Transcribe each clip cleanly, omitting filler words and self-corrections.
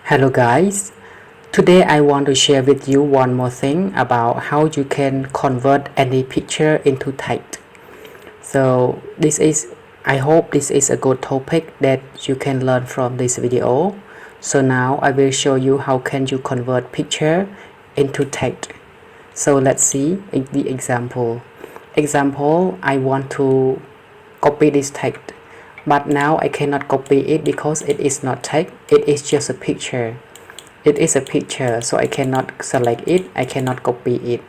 Hello guys, today I want to share with you one more thing about how you can convert any picture into text. So I hope this is a good topic that you can learn from this video. So now I will show you how can you convert picture into text. So let's see the example. I want to copy this text, but now I cannot copy it because it is not text, it is just a picture. So I cannot select it, I cannot copy it.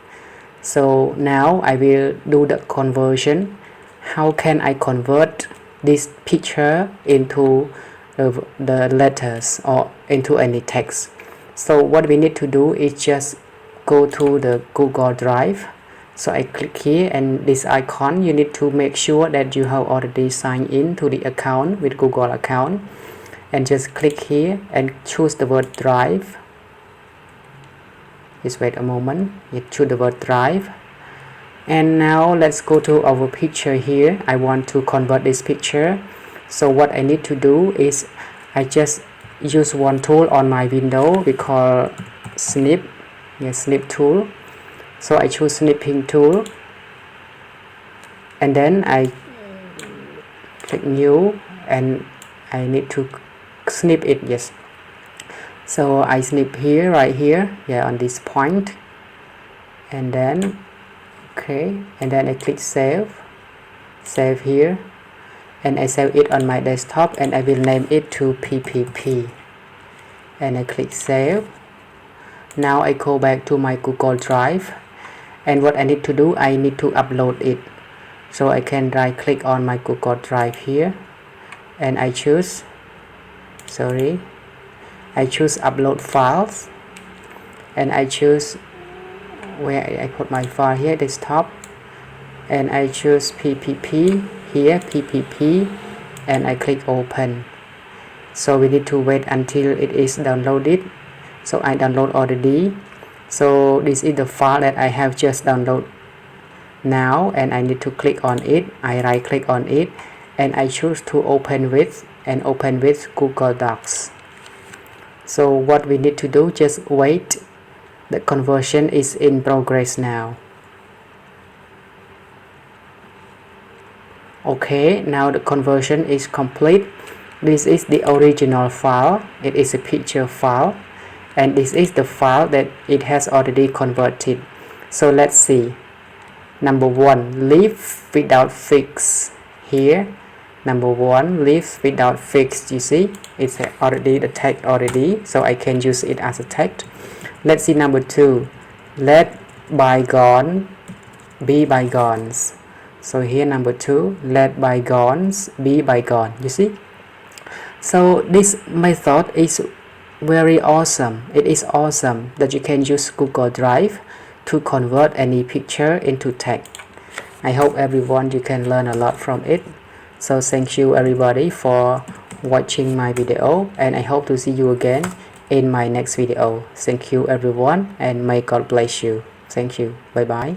So now I will do the conversion. How can I convert this picture into the letters or into any text? So what we need to do is just go to the Google Drive. So I click here, and this icon, you need to make sure that you have already signed in to the account with Google account, and just click here and choose the word drive. Just wait a moment, you choose the word drive. And now let's go to our picture here. I want to convert this picture. So what I need to do is I just use one tool on my window we call snip tool. So I choose Snipping Tool, and then I click new, and I need to snip it. Yes, so I snip here, right here, on this point, and then and then I click save here, and I save it on my desktop, and I will name it to PPP, and I click save. Now I go back to my Google Drive, and what I need to do, I need to upload it. So I can right click on my Google Drive here, and I choose upload files, and I choose where I put my file here, desktop, and I choose PPP here, PPP, and I click open. So we need to wait until it is downloaded. So I download already. So this is the file that I have just downloaded now, and I need to click on it. I right click on it, and I choose to open with Google Docs. So what we need to do, just wait. The conversion is in progress now. Okay, now the conversion is complete. This is the original file. It is a picture file, and this is the file that it has already converted. So let's see. Number 1, live without fix. Here, number 1, live without fix. You see, it's already the text already, so I can use it as a text. Let's see number 2, let bygone be bygones. So here number 2, let bygones be bygone. You see, so this method is very awesome. It is awesome that you can use Google Drive to convert any picture into text. I hope everyone you can learn a lot from it. So thank you everybody for watching my video, and I hope to see you again in my next video. Thank you everyone, and may God bless you. Thank you. Bye bye.